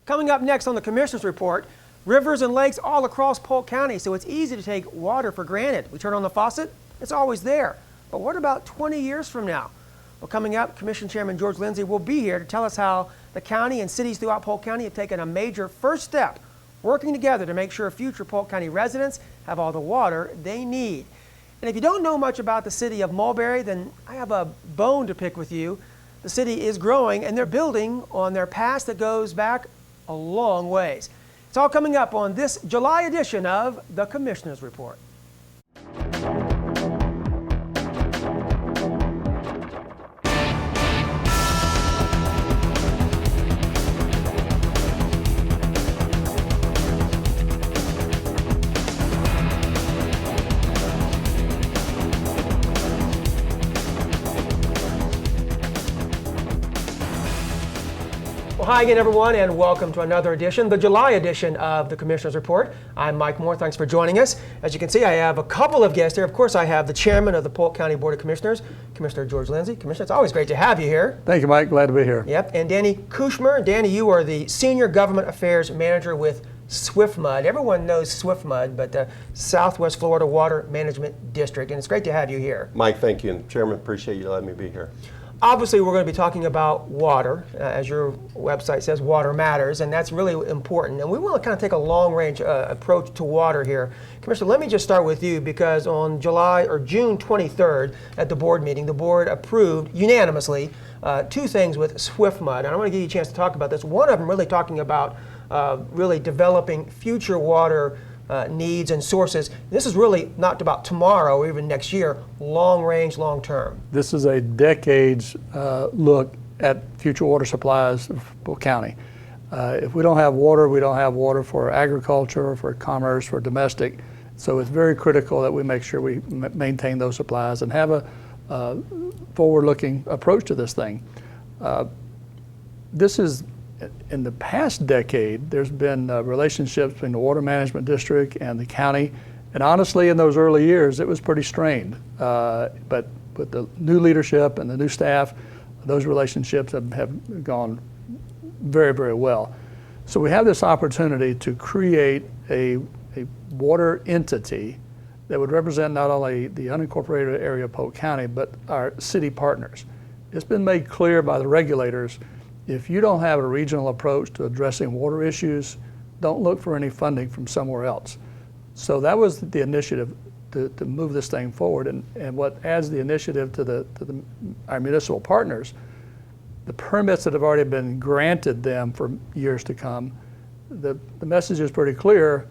Coming up next on the Commissioner's Report, rivers and lakes all across Polk County, so it's easy to take water for granted. We turn on the faucet, it's always there. But what about 20 years from now? Well, coming up, Commission Chairman George Lindsey will be here to tell us how the county and cities throughout Polk County have taken a major first step, working together to make sure future Polk County residents have all the water they need. And if you don't know much about the city of Mulberry, then I have a bone to pick with you. The city is growing, and they're building on their past that goes back a long ways. It's all coming up on this July edition of the Commissioner's Report. Hi again, everyone, and welcome to another edition, the July edition of the Commissioner's Report. I'm Mike Moore. Thanks for joining us. As you can see, I have a couple of guests here. Of course, I have the chairman of the Polk County Board of Commissioners, Commissioner George Lindsey. Commissioner, it's always great to have you here. Thank you, Mike. Glad to be here. Yep. And Danny Kushmer. Danny, you are the Senior Government Affairs Manager with SWFWMD. Everyone knows SWFWMD, but the Southwest Florida Water Management District, and it's great to have you here. Mike, thank you. And Chairman, appreciate you letting me be here. Obviously, we're going to be talking about water. As your website says, water matters, and that's really important. And we want to kind of take a long-range approach to water here. Commissioner, let me just start with you, because on June 23rd at the board meeting, the board approved unanimously two things with SWFWMD. And I want to give you a chance to talk about this. One of them really talking about really developing future water needs and sources. This is really not about tomorrow or even next year, long range, long term. This is a decade's look at future water supplies of Polk County. If we don't have water, we don't have water for agriculture, for commerce, for domestic. So it's very critical that we make sure we maintain those supplies and have a forward-looking approach to this thing. This is in the past decade, there's been relationships between the Water Management District and the county, and honestly, in those early years, it was pretty strained. But with the new leadership and the new staff, those relationships have gone very, very well. So we have this opportunity to create a water entity that would represent not only the unincorporated area of Polk County, but our city partners. It's been made clear by the regulators, if you don't have a regional approach to addressing water issues, don't look for any funding from somewhere else. So that was the initiative to move this thing forward. And what adds the initiative to our municipal partners, the permits that have already been granted them for years to come, the message is pretty clear.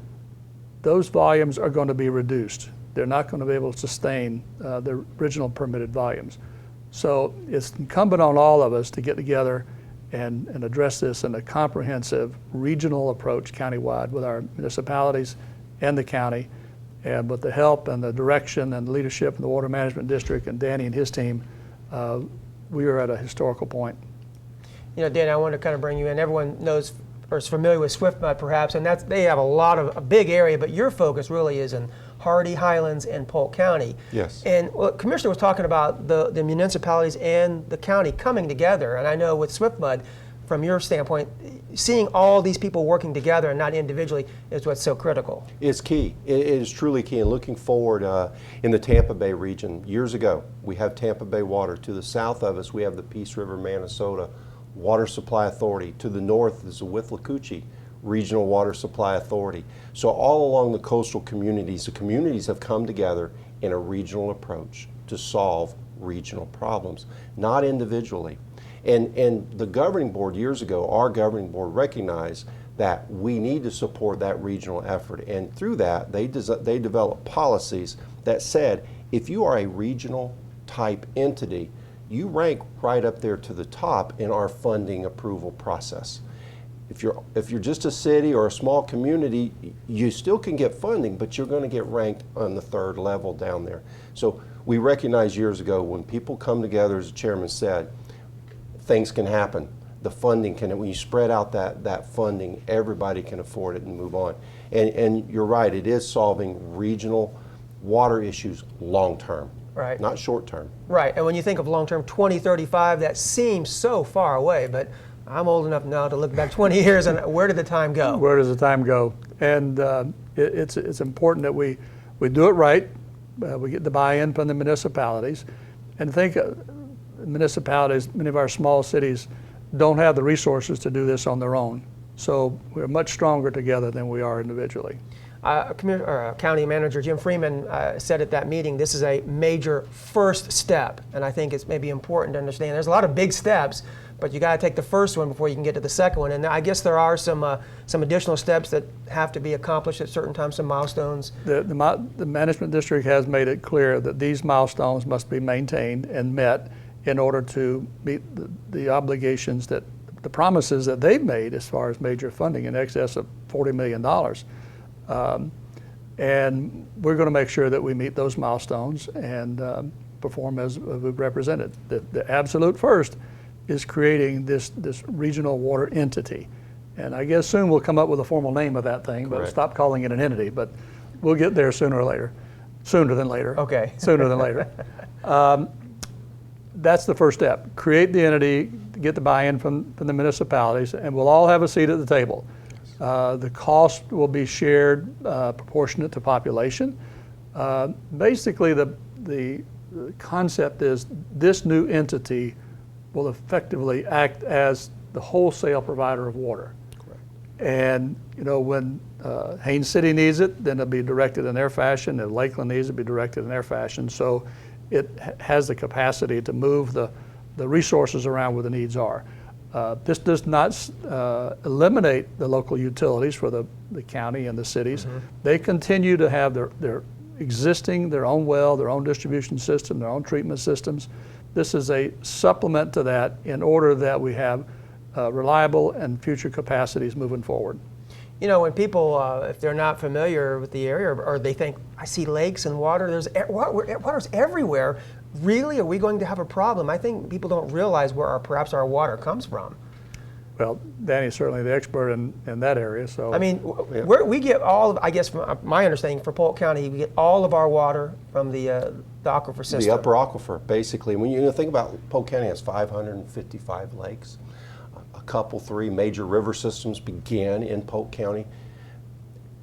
Those volumes are going to be reduced. They're not going to be able to sustain the original permitted volumes. So it's incumbent on all of us to get together and address this in a comprehensive regional approach countywide with our municipalities and the county, and with the help and the direction and the leadership of the Water Management District and Danny and his team, we are at a historical point. You know, Danny, I want to kind of bring you in. Everyone knows or is familiar with SWFWMD perhaps, and they have a big area, but your focus really is in Hardy, Highlands, and Polk County. Yes. And well, Commissioner was talking about the municipalities and the county coming together, and I know with SWFWMD, from your standpoint, seeing all these people working together and not individually is what's so critical. It's key. It is truly key. And looking forward in the Tampa Bay region, years ago, we have Tampa Bay Water. To the south of us, we have the Peace River, Minnesota Water Supply Authority. To the north is the Withlacoochee Regional Water Supply Authority. So all along the coastal communities, the communities have come together in a regional approach to solve regional problems, not individually. And the governing board years ago, our governing board recognized that we need to support that regional effort. And through that, they developed policies that said, if you are a regional type entity, you rank right up there to the top in our funding approval process. If you're just a city or a small community, you still can get funding, but you're going to get ranked on the third level down there. So we recognized years ago, when people come together, as the chairman said, things can happen. The funding can, when you spread out that funding, everybody can afford it and move on. And you're right, it is solving regional water issues long term. Right. Not short term. Right, and when you think of long term, 2035, that seems so far away, but I'm old enough now to look back 20 years and where did the time go? Where does the time go? And it's important that we do it right. We get the buy-in from the municipalities. And think municipalities, many of our small cities, don't have the resources to do this on their own. So we're much stronger together than we are individually. County Manager Jim Freeman said at that meeting, this is a major first step. And I think it's maybe important to understand there's a lot of big steps, but you got to take the first one before you can get to the second one. And I guess there are some additional steps that have to be accomplished at certain times, some milestones. The management district has made it clear that these milestones must be maintained and met in order to meet the obligations that the promises that they've made as far as major funding in excess of $40 million. And we're going to make sure that we meet those milestones and perform as we've represented. The absolute first is creating this regional water entity. And I guess soon we'll come up with a formal name of that thing, but stop calling it an entity. But we'll get there sooner or later. Sooner than later. Okay. Sooner than later. That's the first step. Create the entity, get the buy-in from the municipalities, and we'll all have a seat at the table. The cost will be shared proportionate to population. Basically, the concept is this new entity will effectively act as the wholesale provider of water. Correct. And when Haines City needs it, then it'll be directed in their fashion. If Lakeland needs it, it'll be directed in their fashion. So it has the capacity to move the resources around where the needs are. This does not eliminate the local utilities for the county and the cities. Mm-hmm. They continue to have their existing, their own well, their own distribution system, their own treatment systems. This is a supplement to that in order that we have reliable and future capacities moving forward. When people, if they're not familiar with the area or they think, I see lakes and water, water's everywhere. Really, are we going to have a problem? I think people don't realize where perhaps our water comes from. Well, Danny's certainly the expert in that area. So I mean, we get all of, I guess from my understanding for Polk County, we get all of our water from the aquifer system. The upper aquifer, basically. When you think about Polk County has 555 lakes. Three major river systems begin in Polk County.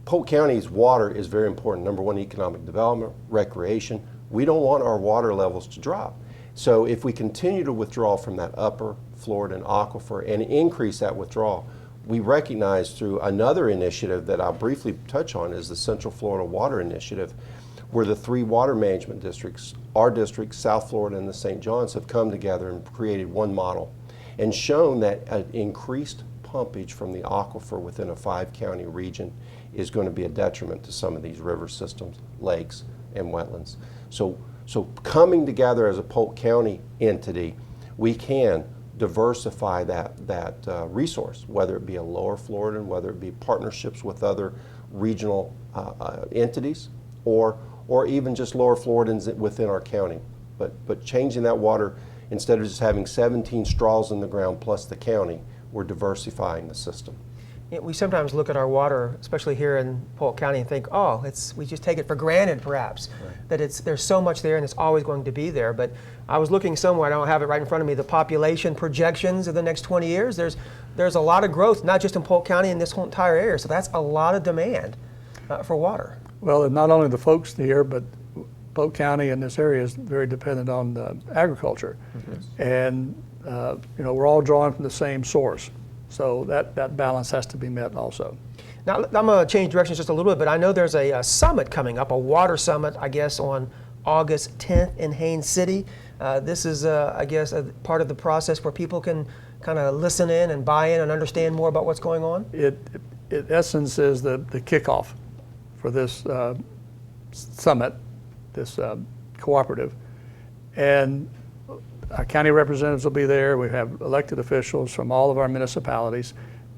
Polk County's water is very important. Number one, economic development, recreation. We don't want our water levels to drop. So if we continue to withdraw from that upper Florida aquifer and increase that withdrawal, we recognize through another initiative that I'll briefly touch on is the Central Florida Water Initiative, where the three water management districts, our district, South Florida, and the St. John's have come together and created one model and shown that an increased pumpage from the aquifer within a 5-county region is going to be a detriment to some of these river systems, lakes, and wetlands. So coming together as a Polk County entity, we can diversify that resource, whether it be a lower Floridan, whether it be partnerships with other regional entities, or even just lower Floridans within our county. But changing that water, instead of just having 17 straws in the ground plus the county, we're diversifying the system. We sometimes look at our water, especially here in Polk County, and think, we just take it for granted, perhaps, that there's so much there and it's always going to be there. But I was looking somewhere, I don't have it right in front of me, the population projections of the next 20 years. There's a lot of growth, not just in Polk County, in this whole entire area. So that's a lot of demand for water. Well, not only the folks here, but Polk County and this area is very dependent on agriculture. Mm-hmm. And we're all drawing from the same source. So that balance has to be met also. Now, I'm going to change directions just a little bit, but I know there's a summit coming up, a water summit, I guess, on August 10th in Haines City. This is, I guess, a part of the process where people can kind of listen in and buy in and understand more about what's going on? It in essence, is the kickoff for this summit, this cooperative. And our county representatives will be there. We have elected officials from all of our municipalities.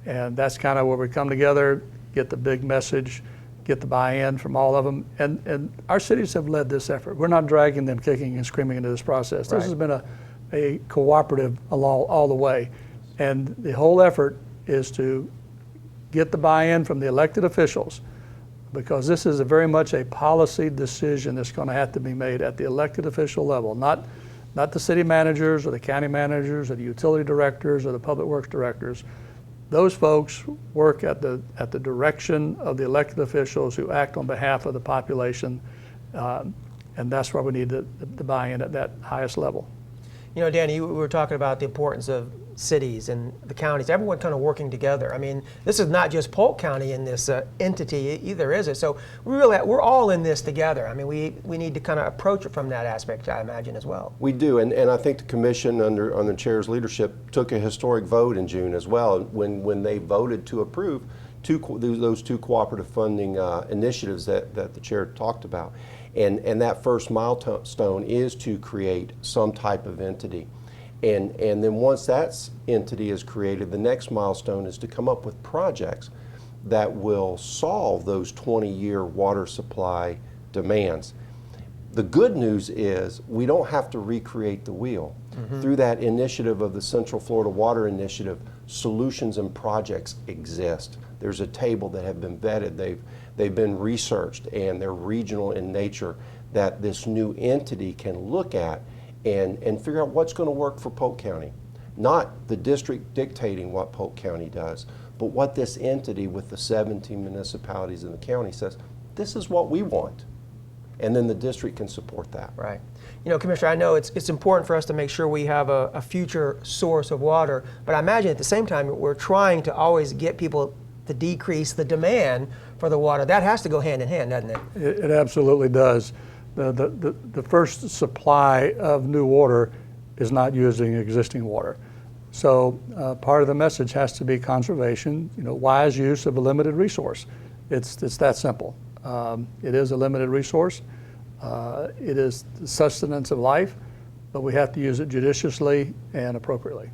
And that's kind of where we come together, get the big message, get the buy-in from all of them. And our cities have led this effort. We're not dragging them kicking and screaming into this process. This has been a cooperative all the way. And the whole effort is to get the buy-in from the elected officials, because this is very much a policy decision that's going to have to be made at the elected official level, not not the city managers or the county managers or the utility directors or the public works directors. Those folks work at the direction of the elected officials who act on behalf of the population, and that's why we need the buy-in at that highest level. You know, Danny, we were talking about the importance of cities and the counties, everyone kind of working together. I mean, this is not just Polk County in this entity either, is it? So we're all in this together. I mean, we need to kind of approach it from that aspect, I imagine, as well. We do, and I think the commission under the chair's leadership took a historic vote in June as well when they voted to approve those two cooperative funding initiatives that the chair talked about. And that first milestone is to create some type of entity. And then once that entity is created, the next milestone is to come up with projects that will solve those 20-year water supply demands. The good news is we don't have to recreate the wheel. Mm-hmm. Through that initiative of the Central Florida Water Initiative, solutions and projects exist. There's a table that have been vetted, they've been researched, and they're regional in nature that this new entity can look at and figure out what's going to work for Polk County. Not the district dictating what Polk County does, but what this entity with the 17 municipalities in the county says, this is what we want. And then the district can support that. Right. You know, Commissioner, I know it's important for us to make sure we have a future source of water, but I imagine at the same time we're trying to always get people to decrease the demand for the water. That has to go hand in hand, doesn't it? It absolutely does. The first supply of new water is not using existing water. So part of the message has to be conservation, wise use of a limited resource. It's that simple. It is a limited resource. It is the sustenance of life, but we have to use it judiciously and appropriately.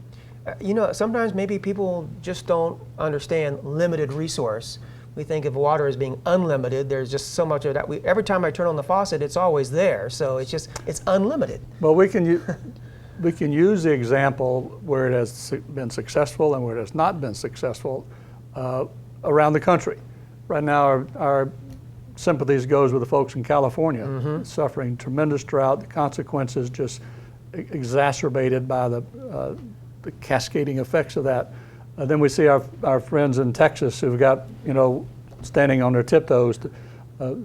Sometimes maybe people just don't understand limited resource. We think of water as being unlimited. There's just so much of that. Every time I turn on the faucet, it's always there. So it's unlimited. Well, we can use the example where it has been successful and where it has not been successful around the country. Right now, our sympathies goes with the folks in California, mm-hmm. suffering tremendous drought. The consequences just exacerbated by the cascading effects of that. Then we see our friends in Texas who've got, standing on their tiptoes.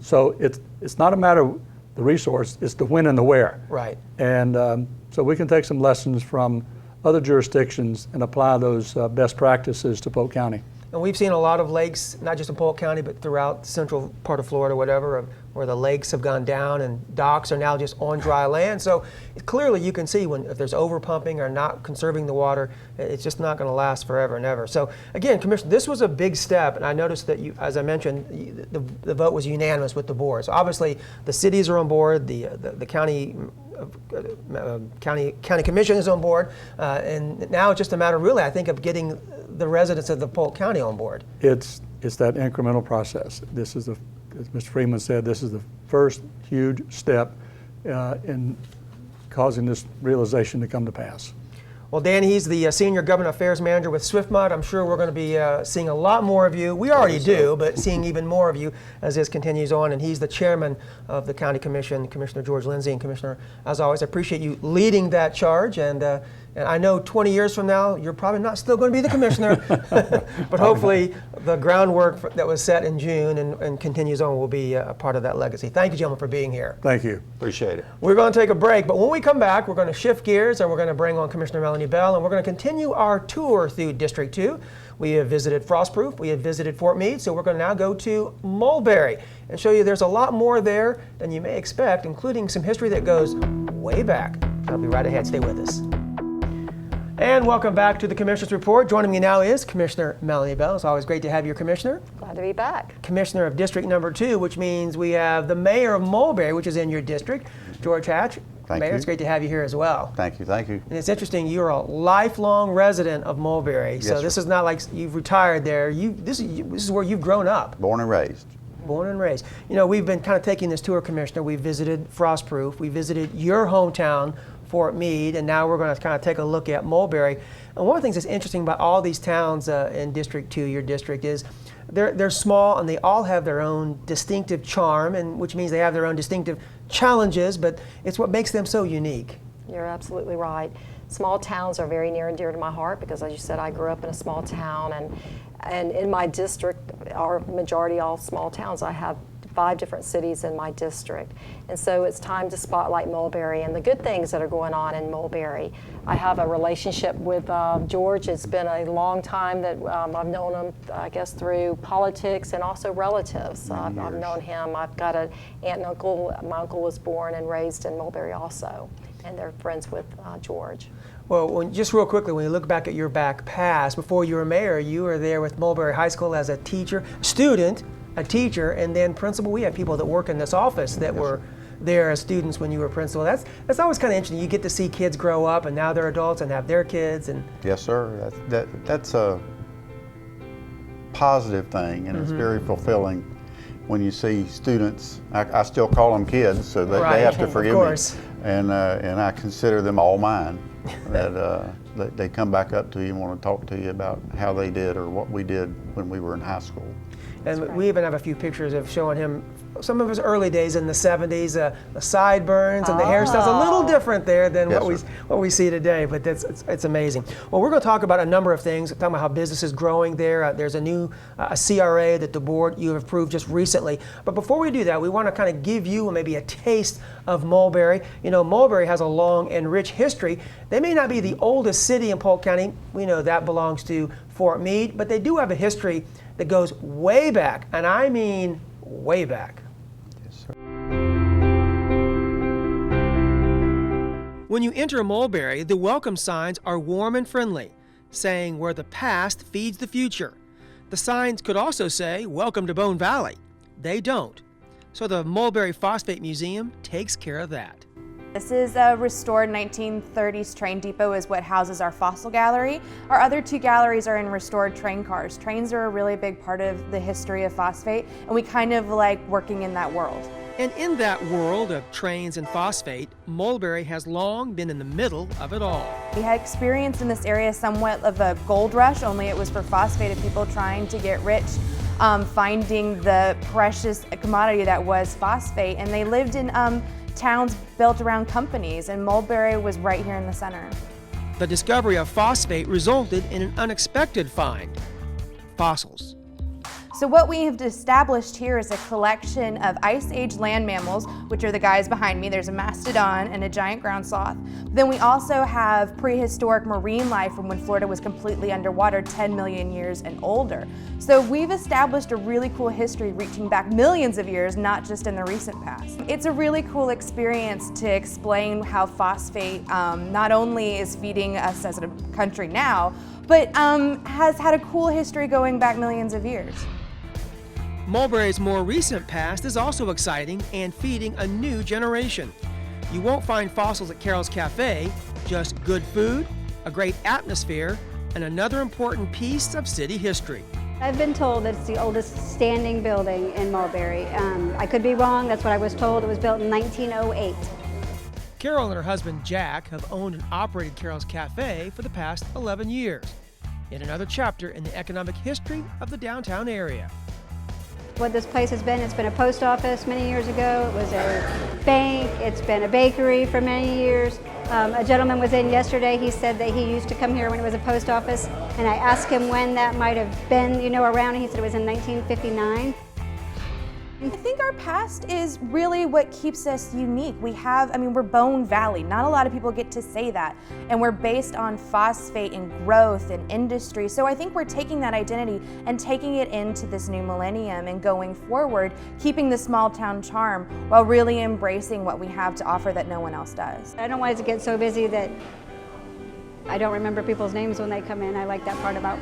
So it's not a matter of the resource, it's the when and the where. Right. And so we can take some lessons from other jurisdictions and apply those best practices to Polk County. And we've seen a lot of lakes, not just in Polk County, but throughout the central part of Florida, where the lakes have gone down and docks are now just on dry land. So clearly you can see if there's overpumping or not conserving the water, it's just not going to last forever and ever. So again, Commissioner, this was a big step, and I noticed that as I mentioned, the vote was unanimous with the board. So obviously the cities are on board, the county commission is on board, and now it's just a matter, really, I think, of getting the residents of the Polk County on board. It's that incremental process. This is as Mr. Freeman said, this is the first huge step in causing this realization to come to pass. Well, Dan, he's the Senior Government Affairs Manager with SWFMD. I'm sure we're going to be seeing a lot more of you. We already do, but seeing even more of you as this continues on. And he's the Chairman of the County Commission, Commissioner George Lindsey. And Commissioner, as always, I appreciate you leading that charge. And I know 20 years from now, you're probably not still going to be the Commissioner, but hopefully the groundwork that was set in June and continues on will be a part of that legacy. Thank you, gentlemen, for being here. Thank you. Appreciate it. We're going to take a break, but when we come back, we're going to shift gears and we're going to bring on Commissioner Melony Bell, and we're going to continue our tour through District 2. We have visited Frostproof, we have visited Fort Meade, so we're going to now go to Mulberry and show you there's a lot more there than you may expect, including some history that goes way back. I'll be right ahead. Stay with us. And welcome back to the Commissioner's Report. Joining me now is Commissioner Melony Bell. It's always great to have you, Commissioner. Glad to be back. Commissioner of District Number 2, which means we have the Mayor of Mulberry, which is in your district, George Hatch. Thank Mayor, you. it's great to have you here as well. Thank you, thank you. And it's interesting, you're a lifelong resident of Mulberry, Yes, so sir. this is not like you've retired there. This is where you've grown up. Born and raised. Born and raised. We've been kind of taking this tour, Commissioner. We visited Frostproof. We visited your hometown, Fort Meade, and now we're going to kind of take a look at Mulberry. And one of the things that's interesting about all these towns in District 2, your district, is they're small and they all have their own distinctive charm, and which means they have their own distinctive challenges, but it's what makes them so unique. You're absolutely right. Small towns are very near and dear to my heart because, as you said, I grew up in a small town, and in my district, our majority all small towns. I have 5 different cities in my district. And so it's time to spotlight Mulberry and the good things that are going on in Mulberry. I have a relationship with George. It's been a long time that I've known him, I guess, through politics and also relatives. I've known him. I've got an aunt and uncle. My uncle was born and raised in Mulberry also, and they're friends with George. Well, just real quickly, when you look back at your back past, before you were mayor, you were there with Mulberry High School as a teacher, student, a teacher, and then principal. We had people that work in this office that were there as students when you were principal. That's always kind of interesting. You get to see kids grow up, and now they're adults and have their kids. And yes, sir. That's a positive thing, and it's very fulfilling when you see students. I still call them kids, so they have to forgive me. And I consider them all mine. That they come back up to you and want to talk to you about how they did or what we did when we were in high school. And we even have a few pictures of showing him some of his early days in the 70s, the sideburns and the hairstyles. A little different there than what we see today, but it's amazing. Well, we're going to talk about a number of things, talking about how business is growing there. There's a new CRA that the board you have approved just recently. But before we do that, we want to kind of give you maybe a taste of Mulberry. You know, Mulberry has a long and rich history. They may not be the oldest city in Polk County. We know that belongs to Fort Meade, but they do have a history that goes way back, and I mean way back. Yes, sir. When you enter Mulberry, the welcome signs are warm and friendly, saying where the past feeds the future. The signs could also say, "Welcome to Bone Valley." They don't. So the Mulberry Phosphate Museum takes care of that. This is a restored 1930s train depot is what houses our fossil gallery. Our other 2 galleries are in restored train cars. Trains are a really big part of the history of phosphate, and we kind of like working in that world. And in that world of trains and phosphate, Mulberry has long been in the middle of it all. We had experienced in this area somewhat of a gold rush, only it was for phosphate and people trying to get rich, finding the precious commodity that was phosphate, and they lived in towns built around companies, and Mulberry was right here in the center. The discovery of phosphate resulted in an unexpected find: fossils. So what we have established here is a collection of Ice Age land mammals, which are the guys behind me. There's a mastodon and a giant ground sloth. Then we also have prehistoric marine life from when Florida was completely underwater 10 million years and older. So we've established a really cool history reaching back millions of years, not just in the recent past. It's a really cool experience to explain how phosphate not only is feeding us as a country now, but has had a cool history going back millions of years. Mulberry's more recent past is also exciting and feeding a new generation. You won't find fossils at Carol's Cafe, just good food, a great atmosphere, and another important piece of city history. I've been told that it's the oldest standing building in Mulberry. I could be wrong, that's what I was told. It was built in 1908. Carol and her husband Jack have owned and operated Carol's Cafe for the past 11 years. Yet another chapter in the economic history of the downtown area. What this place has been, it's been a post office many years ago, it was a bank, it's been a bakery for many years. A gentleman was in yesterday, he said that he used to come here when it was a post office, and I asked him when that might have been, around, and he said it was in 1959. I think our past is really what keeps us unique. We're Bone Valley. Not a lot of people get to say that. And we're based on phosphate and growth and industry. So I think we're taking that identity and taking it into this new millennium and going forward, keeping the small town charm while really embracing what we have to offer that no one else does. I don't want it to get so busy that I don't remember people's names when they come in. I like that part about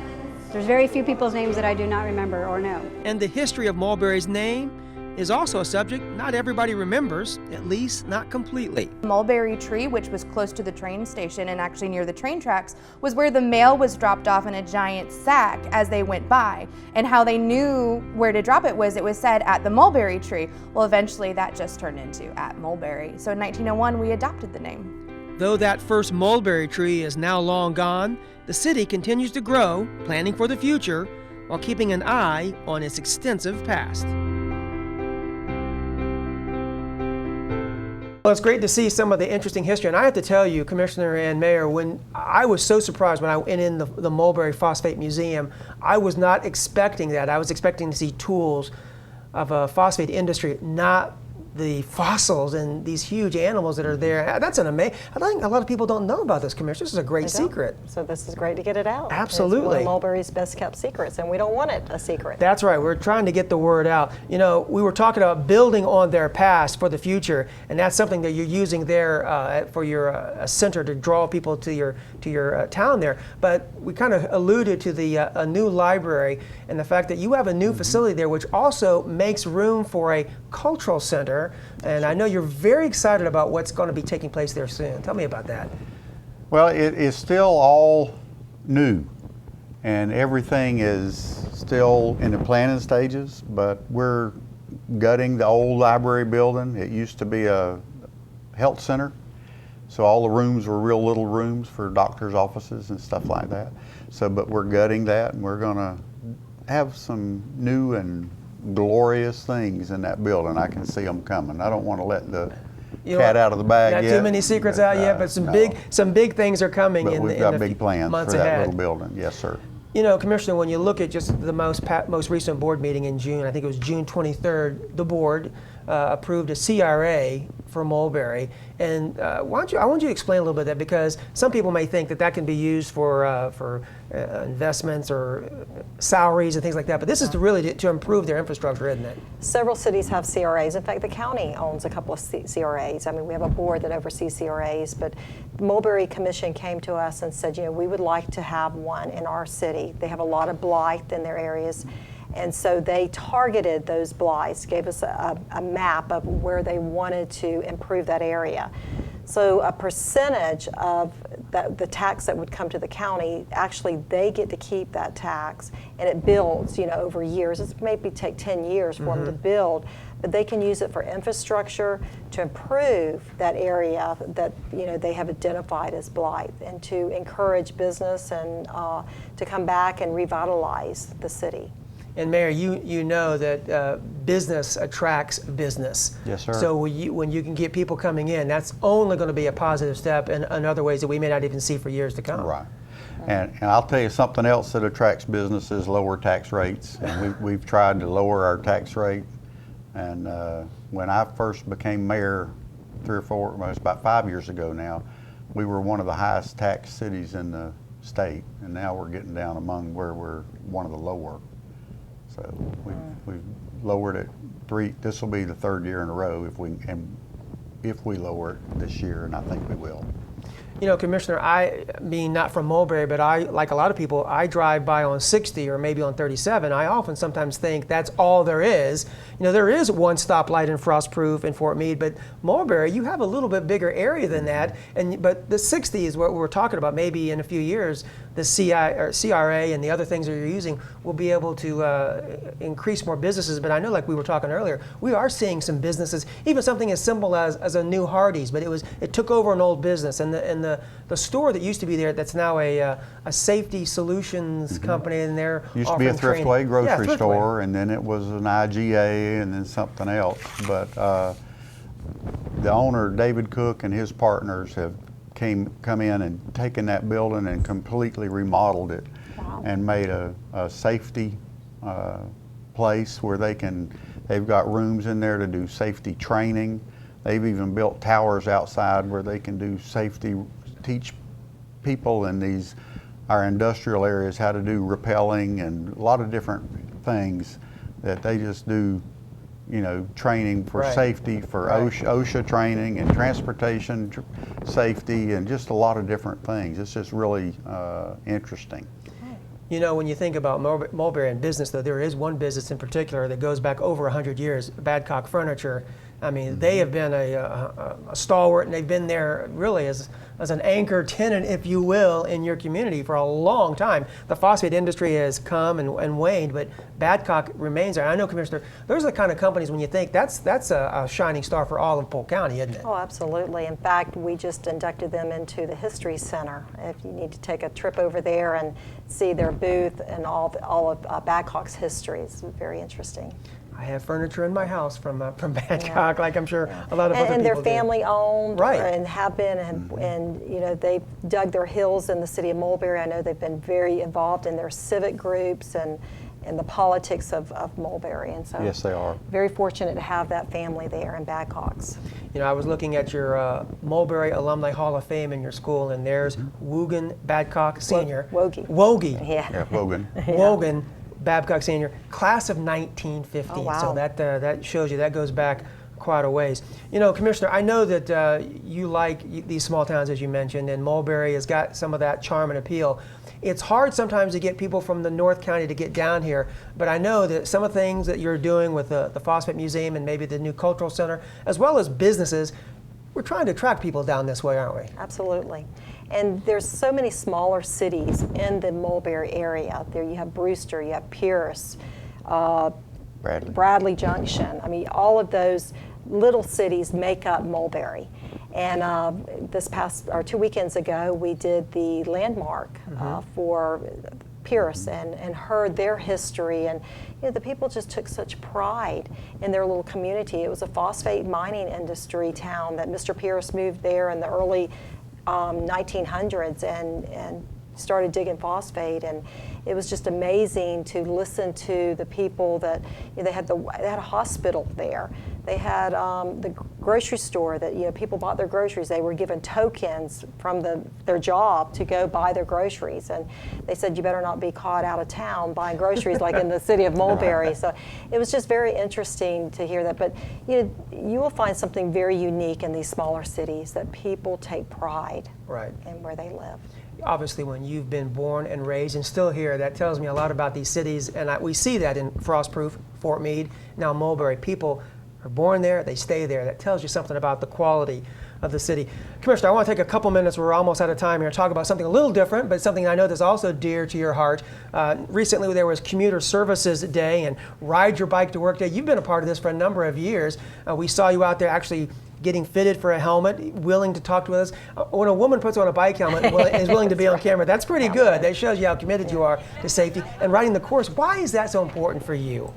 there's very few people's names that I do not remember or know. And the history of Mulberry's name is also a subject not everybody remembers, at least not completely. Mulberry Tree, which was close to the train station and actually near the train tracks, was where the mail was dropped off in a giant sack as they went by. And how they knew where to drop it was said at the Mulberry Tree. Well, eventually that just turned into at Mulberry. So in 1901, we adopted the name. Though that first mulberry tree is now long gone, the city continues to grow, planning for the future, while keeping an eye on its extensive past. Well, it's great to see some of the interesting history. And I have to tell you, Commissioner and Mayor, when I was so surprised when I went in the Mulberry Phosphate Museum, I was not expecting that. I was expecting to see tools of a phosphate industry, not the fossils and these huge animals that are there. That's an amazing. I think a lot of people don't know about this, Commissioner. This is a great secret. So this is great to get it out. Absolutely. It's one of Mulberry's best kept secrets, and we don't want it a secret. That's right. We're trying to get the word out. You know, we were talking about building on their past for the future, and that's something that you're using there for your center to draw people to your town there. But we kind of alluded to the a new library and the fact that you have a new facility there, which also makes room for a cultural center. And I know you're very excited about what's going to be taking place there soon. Tell me about that. Well, it is still all new, and everything is still in the planning stages, but we're gutting the old library building. It used to be a health center, so all the rooms were real little rooms for doctors' offices and stuff like that. So, but we're gutting that, and we're going to have some new and glorious things in that building. I can see them coming. I don't want to let the cat out of the bag yet. Not too many secrets out yet, but some big things are coming but in we've the got big plans months for that ahead. little building. Yes, sir. You know, Commissioner, when you look at just the most recent board meeting in June, I think it was June 23rd, the board approved a CRA for Mulberry. And I want you to explain a little bit of that, because some people may think that can be used for investments or salaries and things like that. But this is really to improve their infrastructure, isn't it? Several cities have CRAs. In fact, the county owns a couple of CRAs. I mean, we have a board that oversees CRAs, but the Mulberry Commission came to us and said, you know, we would like to have one in our city. They have a lot of blight in their areas. And so they targeted those blights, gave us a map of where they wanted to improve that area. So a percentage of the tax that would come to the county, actually they get to keep that tax, and it builds, you know, over years. It's maybe take 10 years for them to build, but they can use it for infrastructure to improve that area that, you know, they have identified as blight, and to encourage business and to come back and revitalize the city. And Mayor, you know that business attracts business. Yes, sir. So when you can get people coming in, that's only going to be a positive step in other ways that we may not even see for years to come. Right. And I'll tell you something else that attracts business is lower tax rates. And we've tried to lower our tax rate. And when I first became mayor 3 or 4, well, it's about 5 years ago now, we were one of the highest tax cities in the state. And now we're getting down among where we're one of the lower. So we've lowered it this will be the 3rd year in a row if we lower it this year, and I think we will. You know, Commissioner, I being not from Mulberry, but I, like a lot of people, I drive by on 60 or maybe on 37. I often sometimes think that's all there is. You know, there is one stoplight in Frostproof in Fort Meade, but Mulberry, you have a little bit bigger area than that. But the 60 is what we're talking about. Maybe in a few years, the CRA and the other things that you're using will be able to increase more businesses. But I know, like we were talking earlier, we are seeing some businesses, even something as simple as a new Hardee's, but it took over an old business, and the store that used to be there, that's now a safety solutions company, and they're used to be a Thriftway grocery Thriftway store, and then it was an IGA, and then something else. But the owner, David Cook, and his partners have come in and taken that building and completely remodeled it. Wow. And made a safety place where they've got rooms in there to do safety training. They've even built towers outside where they can do safety, teach people in our industrial areas how to do rappelling and a lot of different things that they just do, you know, training for safety, for OSHA training and transportation safety, and just a lot of different things. It's just really interesting. You know, when you think about Mulberry and business, though, there is one business in particular that goes back over 100 years, Badcock Furniture. I mean, they have been a stalwart, and they've been there really as an anchor tenant, if you will, in your community for a long time. The phosphate industry has come and waned, but Badcock remains there. I know, Commissioner, those are the kind of companies when you think that's a shining star for all of Polk County, isn't it? Oh, absolutely. In fact, we just inducted them into the History Center. If you need to take a trip over there and see their booth and all of Badcock's history, it's very interesting. I have furniture in my house from Badcock, like I'm sure a lot of other people and they're do. family owned, Right. and have been, and you know, they've dug their heels in the city of Mulberry. I know they've been very involved in their civic groups and the politics of Mulberry, and so Yes, they are. very fortunate to have that family there in Badcocks. You know, I was looking at your Mulberry Alumni Hall of Fame in your school, and there's Wogan Badcock Sr. Wogie. Wogie. Yeah, Logan. Wogan Babcock Sr., class of 1915. Oh, wow. So that shows you, that goes back quite a ways. You know, Commissioner, I know that you like these small towns, as you mentioned, and Mulberry has got some of that charm and appeal. It's hard sometimes to get people from the North County to get down here, but I know that some of the things that you're doing with the Phosphate Museum and maybe the new Cultural Center, as well as businesses, we're trying to attract people down this way, aren't we? Absolutely. And there's so many smaller cities in the Mulberry area. There you have Brewster, you have Pierce, Bradley Junction. I mean, all of those little cities make up Mulberry. And this past, or 2 weekends ago, we did the landmark for Pierce and heard their history. And you know, the people just took such pride in their little community. It was a phosphate mining industry town that Mr. Pierce moved there in the early 1900s and started digging phosphate, and it was just amazing to listen to the people that, you know, they had a hospital there. They had the grocery store that, you know, people bought their groceries. They were given tokens from their job to go buy their groceries, and they said you better not be caught out of town buying groceries like in the city of Mulberry. So it was just very interesting to hear that. But you know, you will find something very unique in these smaller cities, that people take pride in where they live. Obviously, when you've been born and raised and still here, that tells me a lot about these cities, and we see that in Frostproof, Fort Meade, now Mulberry. People are born there, they stay there. That tells you something about the quality of the city. Commissioner, I want to take a couple minutes, we're almost out of time here, to talk about something a little different, but something I know that's also dear to your heart. Recently there was Commuter Services Day and Ride Your Bike to Work Day. You've been a part of this for a number of years. We saw you out there actually getting fitted for a helmet, willing to talk to us. When a woman puts on a bike helmet and is willing to be on camera, that's pretty good. That shows you how committed you are to safety. And riding the course, why is that so important for you?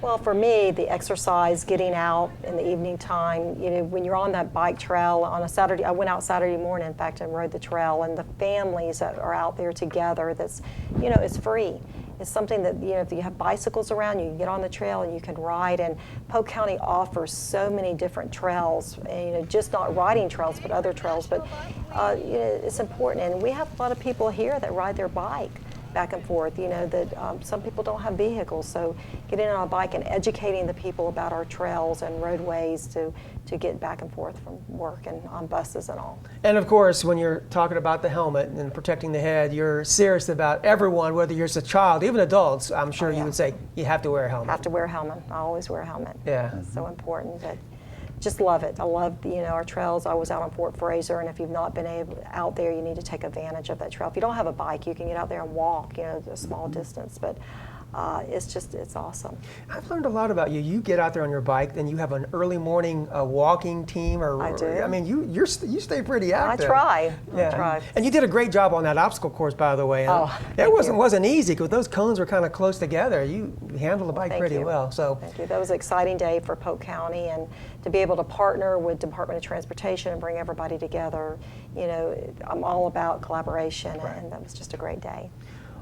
Well, for me, the exercise, getting out in the evening time, you know, when you're on that bike trail on a Saturday, I went out Saturday morning, in fact, and rode the trail, and the families that are out there together, that's, you know, it's free. It's something that, you know, if you have bicycles around, you can get on the trail and you can ride. And Polk County offers so many different trails, and, you know, just not riding trails, but other trails. But you know, it's important, and we have a lot of people here that ride their bike back and forth. You know that some people don't have vehicles, so getting on a bike and educating the people about our trails and roadways to get back and forth from work and on buses and all. And of course, when you're talking about the helmet and protecting the head, you're serious about everyone, whether you're a child, even adults. I'm sure you would say you have to wear a helmet. Have to wear a helmet. I always wear a helmet. Yeah. It's so important. But just love it. I love, you know, our trails. I was out on Fort Fraser, and if you've not been out there, you need to take advantage of that trail. If you don't have a bike, you can get out there and walk, you know, a small distance. But it's awesome. I've learned a lot about you. You get out there on your bike, then you have an early morning walking team. I do. I mean, you stay pretty active. I try. Yeah. I try. And you did a great job on that obstacle course, by the way. Oh, it wasn't easy because those cones were kind of close together. You handled the bike pretty well. So thank you. That was an exciting day for Polk County, and to be able to partner with Department of Transportation and bring everybody together. You know, I'm all about collaboration, and that was just a great day.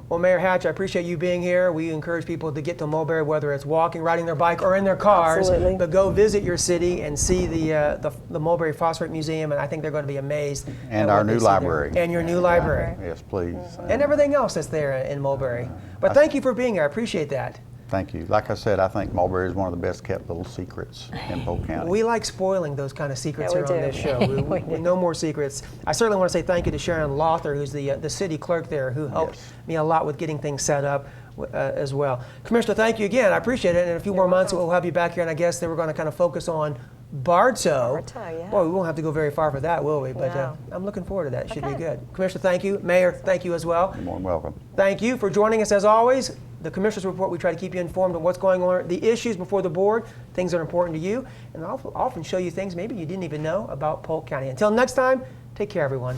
Well, Mayor Hatch, I appreciate you being here. We encourage people to get to Mulberry, whether it's walking, riding their bike, or in their cars. Absolutely. But go visit your city and see the Mulberry Phosphate Museum, and I think they're going to be amazed. And our new library. And your new library. Yes, please. And everything else that's there in Mulberry. But thank you for being here. I appreciate that. Thank you. Like I said, I think Mulberry is one of the best kept little secrets in Polk County. We like spoiling those kind of secrets Yeah, here on do. this show. We no more secrets. I certainly want to say thank you to Sharon Lother, who's the city clerk there, who helped me a lot with getting things set up as well. Commissioner, thank you again. I appreciate it. And in a few more months, we'll have you back here, and I guess they were going to kind of focus on Bartow. Yeah. Well, we won't have to go very far for that, will we? But No. I'm looking forward to that. It should be good. Commissioner, thank you. Mayor, thank you as well. You're more than welcome. Thank you for joining us as always. The Commissioner's Report, we try to keep you informed of what's going on, the issues before the board, things that are important to you, and I'll often show you things maybe you didn't even know about Polk County. Until next time, take care, everyone.